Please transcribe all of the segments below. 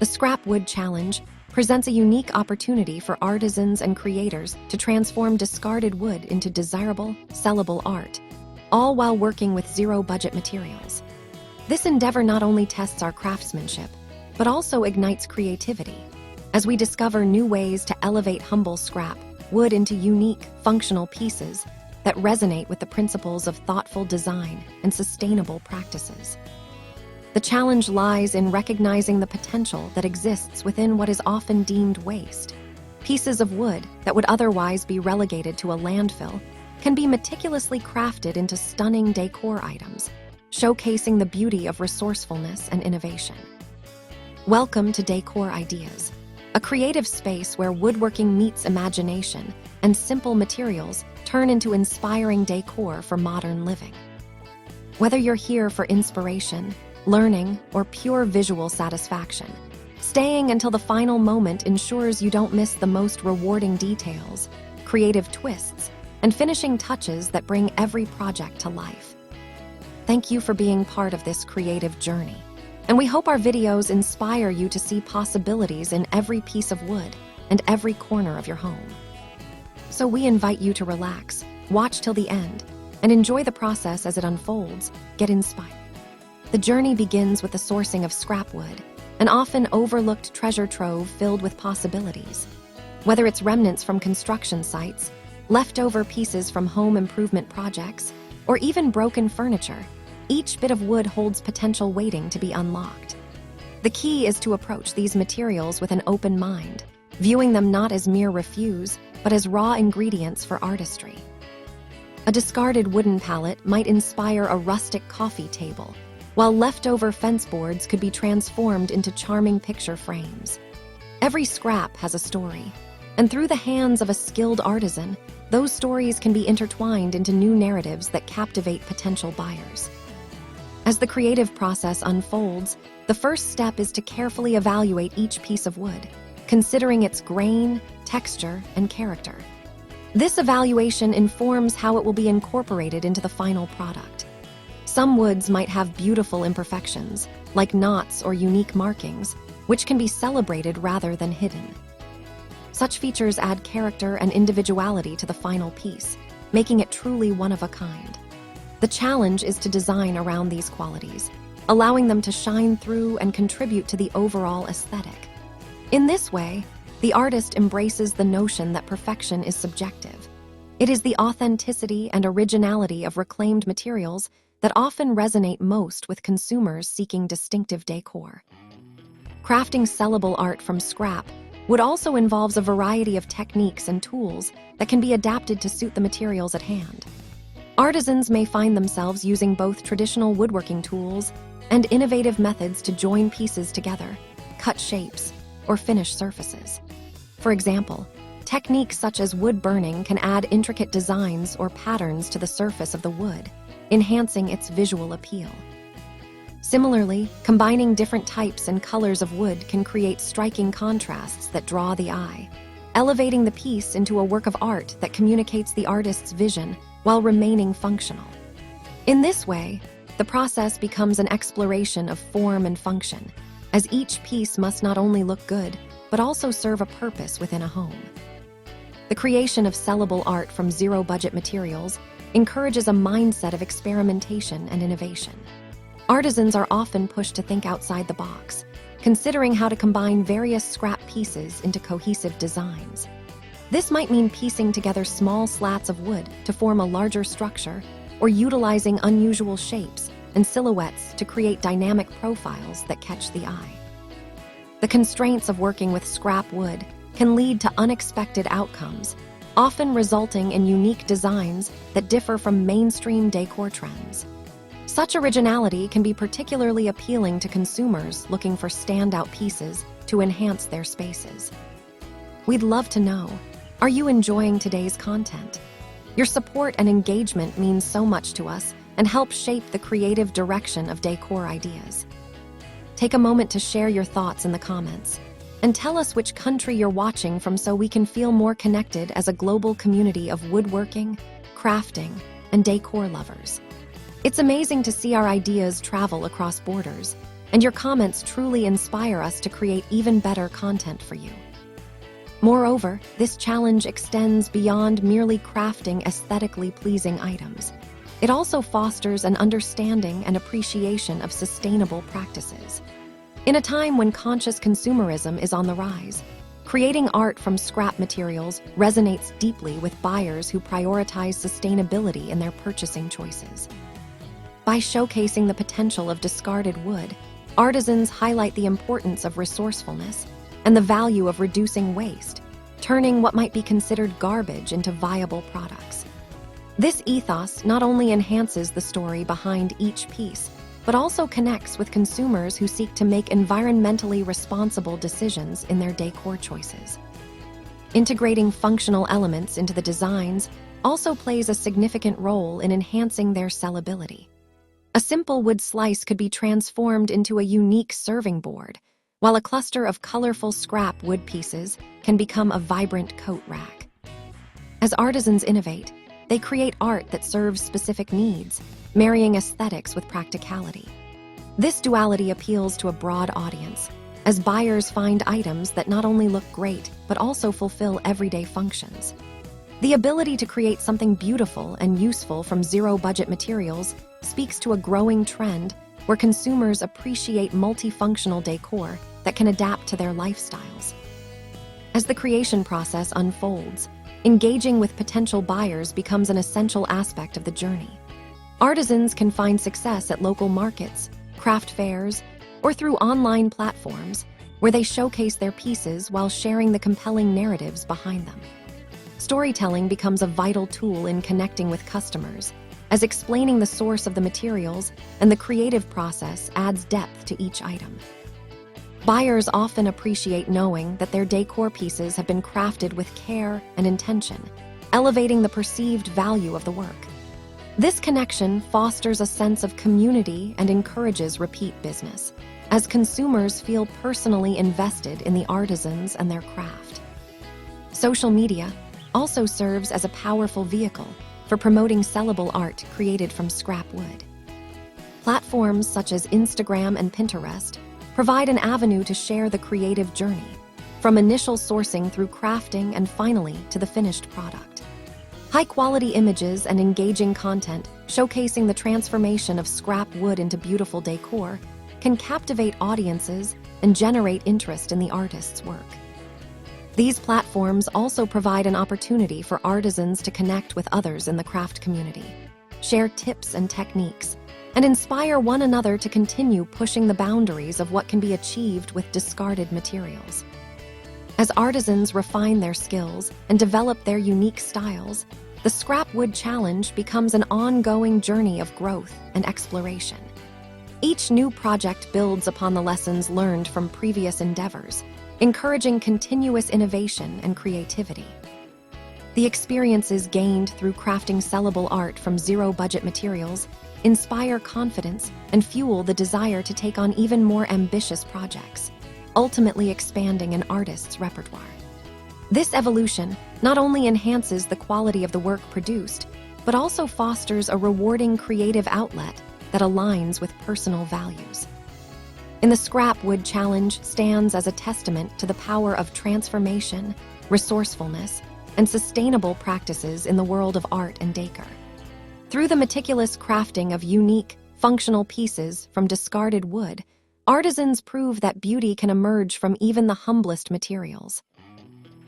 The Scrap Wood Challenge presents a unique opportunity for artisans and creators to transform discarded wood into desirable, sellable art, all while working with zero-budget materials. This endeavor not only tests our craftsmanship, but also ignites creativity, as we discover new ways to elevate humble scrap wood into unique, functional pieces that resonate with the principles of thoughtful design and sustainable practices. The challenge lies in recognizing the potential that exists within what is often deemed waste. Pieces of wood that would otherwise be relegated to a landfill can be meticulously crafted into stunning decor items, showcasing the beauty of resourcefulness and innovation. Welcome to Decor Ideas, a creative space where woodworking meets imagination and simple materials turn into inspiring decor for modern living. Whether you're here for inspiration, learning, or pure visual satisfaction, staying until the final moment ensures you don't miss the most rewarding details, creative twists, and finishing touches that bring every project to life. Thank you for being part of this creative journey, and we hope our videos inspire you to see possibilities in every piece of wood and every corner of your home. So we invite you to relax, watch till the end, and enjoy the process as it unfolds. Get inspired. The journey begins with the sourcing of scrap wood, an often overlooked treasure trove filled with possibilities. Whether it's remnants from construction sites, leftover pieces from home improvement projects, or even broken furniture, each bit of wood holds potential waiting to be unlocked. The key is to approach these materials with an open mind, viewing them not as mere refuse, but as raw ingredients for artistry. A discarded wooden pallet might inspire a rustic coffee table, while leftover fence boards could be transformed into charming picture frames. Every scrap has a story, and through the hands of a skilled artisan, those stories can be intertwined into new narratives that captivate potential buyers. As the creative process unfolds, the first step is to carefully evaluate each piece of wood, considering its grain, texture, and character. This evaluation informs how it will be incorporated into the final product. Some woods might have beautiful imperfections, like knots or unique markings, which can be celebrated rather than hidden. Such features add character and individuality to the final piece, making it truly one of a kind. The challenge is to design around these qualities, allowing them to shine through and contribute to the overall aesthetic. In this way, the artist embraces the notion that perfection is subjective. It is the authenticity and originality of reclaimed materials that often resonate most with consumers seeking distinctive decor. Crafting sellable art from scrap wood also involves a variety of techniques and tools that can be adapted to suit the materials at hand. Artisans may find themselves using both traditional woodworking tools and innovative methods to join pieces together, cut shapes, or finish surfaces. For example, techniques such as wood burning can add intricate designs or patterns to the surface of the wood, enhancing its visual appeal. Similarly, combining different types and colors of wood can create striking contrasts that draw the eye, elevating the piece into a work of art that communicates the artist's vision while remaining functional. In this way, the process becomes an exploration of form and function, as each piece must not only look good, but also serve a purpose within a home. The creation of sellable art from zero-budget materials encourages a mindset of experimentation and innovation. Artisans are often pushed to think outside the box, considering how to combine various scrap pieces into cohesive designs. This might mean piecing together small slats of wood to form a larger structure, or utilizing unusual shapes and silhouettes to create dynamic profiles that catch the eye. The constraints of working with scrap wood can lead to unexpected outcomes, often resulting in unique designs that differ from mainstream decor trends. Such originality can be particularly appealing to consumers looking for standout pieces to enhance their spaces. We'd love to know, are you enjoying today's content? Your support and engagement means so much to us and help shape the creative direction of Decor Ideas. Take a moment to share your thoughts in the comments, and tell us which country you're watching from so we can feel more connected as a global community of woodworking, crafting, and decor lovers. It's amazing to see our ideas travel across borders, and your comments truly inspire us to create even better content for you. Moreover, this challenge extends beyond merely crafting aesthetically pleasing items. It also fosters an understanding and appreciation of sustainable practices. In a time when conscious consumerism is on the rise, creating art from scrap materials resonates deeply with buyers who prioritize sustainability in their purchasing choices. By showcasing the potential of discarded wood, artisans highlight the importance of resourcefulness and the value of reducing waste, turning what might be considered garbage into viable products. This ethos not only enhances the story behind each piece, but also connects with consumers who seek to make environmentally responsible decisions in their decor choices. Integrating functional elements into the designs also plays a significant role in enhancing their sellability. A simple wood slice could be transformed into a unique serving board, while a cluster of colorful scrap wood pieces can become a vibrant coat rack. As artisans innovate, they create art that serves specific needs, marrying aesthetics with practicality. This duality appeals to a broad audience, as buyers find items that not only look great, but also fulfill everyday functions. The ability to create something beautiful and useful from zero-budget materials speaks to a growing trend where consumers appreciate multifunctional decor that can adapt to their lifestyles. As the creation process unfolds, engaging with potential buyers becomes an essential aspect of the journey. Artisans can find success at local markets, craft fairs, or through online platforms where they showcase their pieces while sharing the compelling narratives behind them. Storytelling becomes a vital tool in connecting with customers, as explaining the source of the materials and the creative process adds depth to each item. Buyers often appreciate knowing that their decor pieces have been crafted with care and intention, elevating the perceived value of the work. This connection fosters a sense of community and encourages repeat business, as consumers feel personally invested in the artisans and their craft. Social media also serves as a powerful vehicle for promoting sellable art created from scrap wood. Platforms such as Instagram and Pinterest provide an avenue to share the creative journey, from initial sourcing through crafting and finally to the finished product. High-quality images and engaging content showcasing the transformation of scrap wood into beautiful decor can captivate audiences and generate interest in the artist's work. These platforms also provide an opportunity for artisans to connect with others in the craft community, share tips and techniques, and inspire one another to continue pushing the boundaries of what can be achieved with discarded materials. As artisans refine their skills and develop their unique styles, the Scrap Wood Challenge becomes an ongoing journey of growth and exploration. Each new project builds upon the lessons learned from previous endeavors, encouraging continuous innovation and creativity. The experiences gained through crafting sellable art from zero-budget materials inspire confidence and fuel the desire to take on even more ambitious projects, ultimately expanding an artist's repertoire. This evolution not only enhances the quality of the work produced, but also fosters a rewarding creative outlet that aligns with personal values. The Scrap Wood Challenge stands as a testament to the power of transformation, resourcefulness, and sustainable practices in the world of art and decor. Through the meticulous crafting of unique, functional pieces from discarded wood, artisans prove that beauty can emerge from even the humblest materials.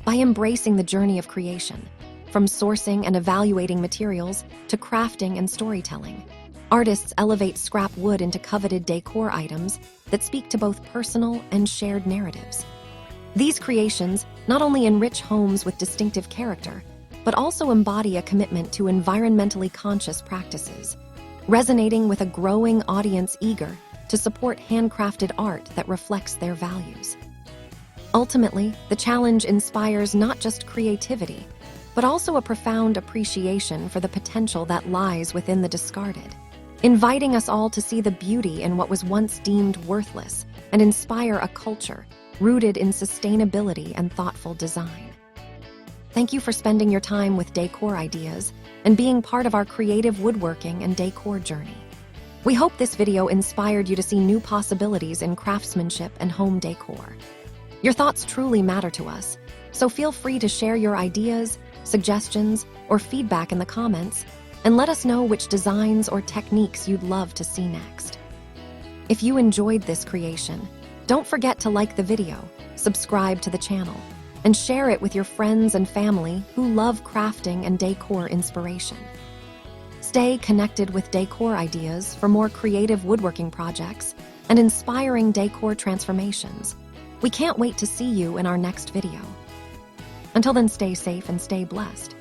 By embracing the journey of creation, from sourcing and evaluating materials to crafting and storytelling, artists elevate scrap wood into coveted decor items that speak to both personal and shared narratives. These creations not only enrich homes with distinctive character, but also embody a commitment to environmentally conscious practices, resonating with a growing audience eager to support handcrafted art that reflects their values. Ultimately, the challenge inspires not just creativity, but also a profound appreciation for the potential that lies within the discarded, inviting us all to see the beauty in what was once deemed worthless and inspire a culture rooted in sustainability and thoughtful design. Thank you for spending your time with Decor Ideas and being part of our creative woodworking and decor journey. We hope this video inspired you to see new possibilities in craftsmanship and home decor. Your thoughts truly matter to us, so feel free to share your ideas, suggestions, or feedback in the comments, and let us know which designs or techniques you'd love to see next. If you enjoyed this creation, don't forget to like the video, subscribe to the channel, and share it with your friends and family who love crafting and decor inspiration. Stay connected with Decor Ideas for more creative woodworking projects and inspiring decor transformations. We can't wait to see you in our next video. Until then, stay safe and stay blessed.